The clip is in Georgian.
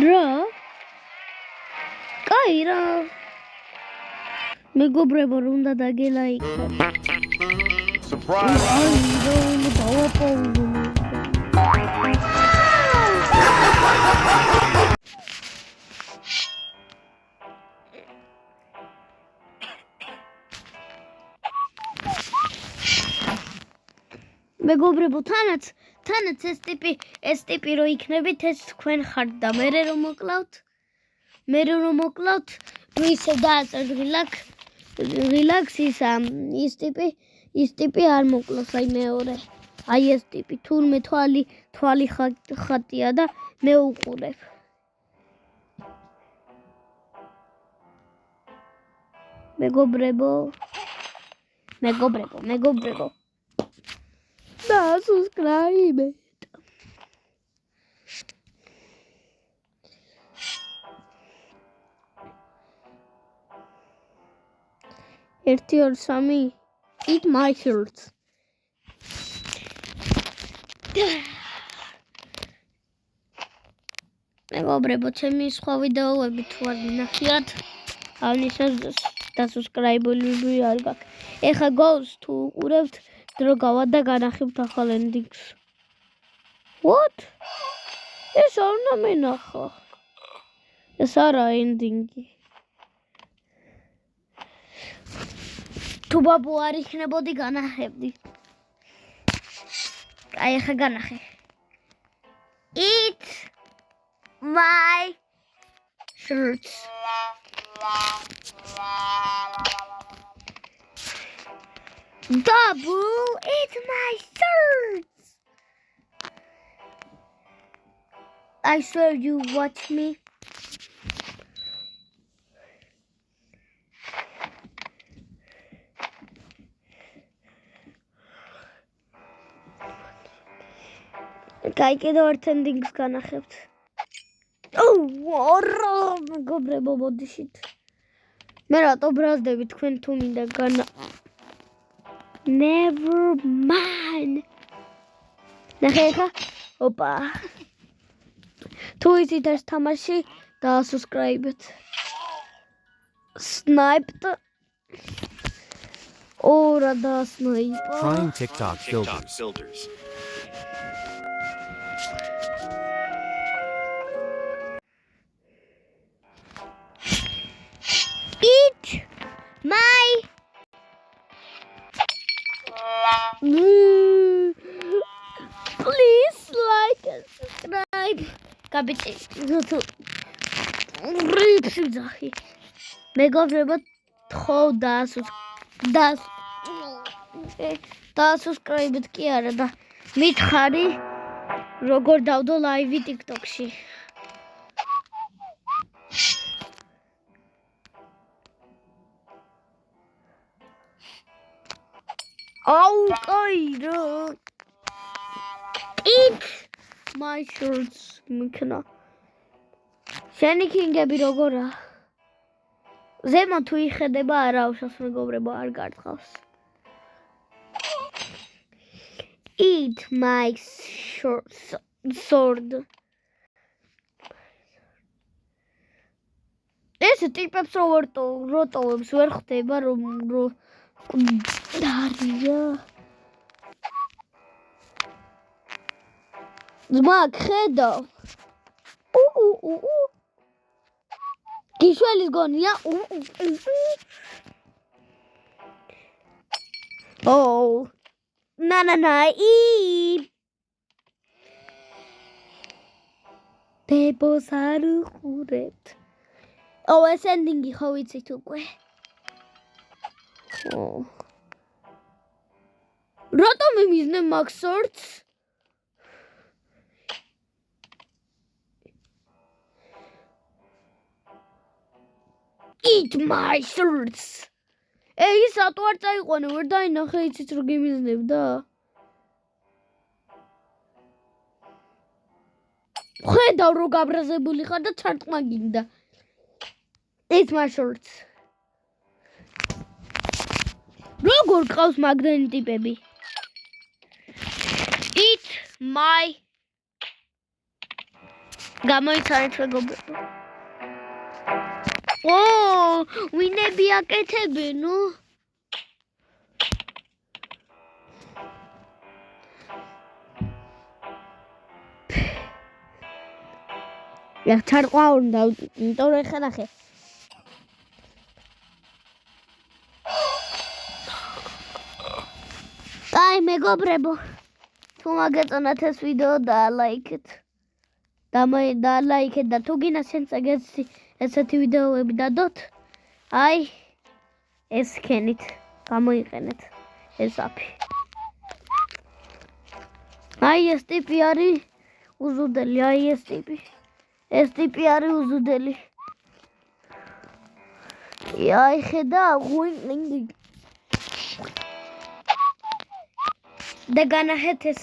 რა? კაი რა. მეგობრებო, უნდა დაგელაიქოთ. Surprise! მეგობრებო, თანაც ეს ტიპი რო იქნებით, ეს თქვენ ხართ და მე რომ მოკლავთ, ისე დააწერთ რილაქს ის ტიპი არ მოკლავს, აი მეორე. აი ეს ტიპი, თურმე თვალი ხატია და მე უყურებ. მეგობრებო. და subscribe. ერთი ორ სამი eat my shirts. მეგობრებო, ჩემი სხვა ვიდეოები თუ არ მინახიათ, აღნიშნავს და subscribe-ები არ გაქვს. ეხა გავს თუ უყურებთ, დრო გავა და განახებთ ახალ endings. What? ეს არ უნდა მენახა. ეს არა ending-ი. თუ ბაბუ არ იქნებოდი განახებდი. აი ახლა განახე. Eat my shirts. Babu, eat my shirts. I swear you watch me. Kijk, კიდევ ერთ endings განახებთ. რა მეგობრებო, მოდიშით. მე რატო ბრაზდები თქვენ თუ მინდა განა. Never mind. ნახე ხა? ოპა. თუ იცით ეს თამაში და subscribe-ეთ. Sniped. რა და sniper. Trying TikTok filters. Eat my please like and subscribe. მეგობრებო, თხოვ და subscribe-ით კი არა და მითხარი როგორ დავდო live TikTok-ში. კაი რა. Eat my shirts. მიქნა. შენი კინგები როგორა? ზემო თუ იხედება არა უშავს მეგობრებო, არ გარტყავს. Eat my sword. ეს ტიპებს როტოვებს ვერ ხდება რომ დარია. ძმა ხედა. გიშველის გონია. ბებოს არ უყურებთ. ეს ending-ი ხო ვიცით უკვე. რატომ იმიზნე Max Swords? Eat my shirts. ის ატო არ წაიყვანე, ვერ დაინახე იცით რომ გიმიზნებდა. ხედავ რომ გაბრაზებული ხარ და ჩარტყმა გინდა. Eat my shirts. როგორ ყავს მაგდენი ტიპები? Eat my გამოიცანეთ მეგობრებო. ო, ვინები აკეთებენ, ნუ? ჩარყვა უნდა, იმიტომ რომ ეხლა ნახე. აი მეგობრებო, თუ მაგეწონათ ეს ვიდეო დაალაიქეთ. დაალაიქეთ და თუ გინდა შენც ესეთი ვიდეოები დადოთ, აი ეს სქენით გამოიყენეთ ეს აპი. აი ეს ტიპი არის უზუდელი, აი ეს ტიპი. ეს ტიპი არის უზუდელი. აი ხედა და განაჰეთ ეს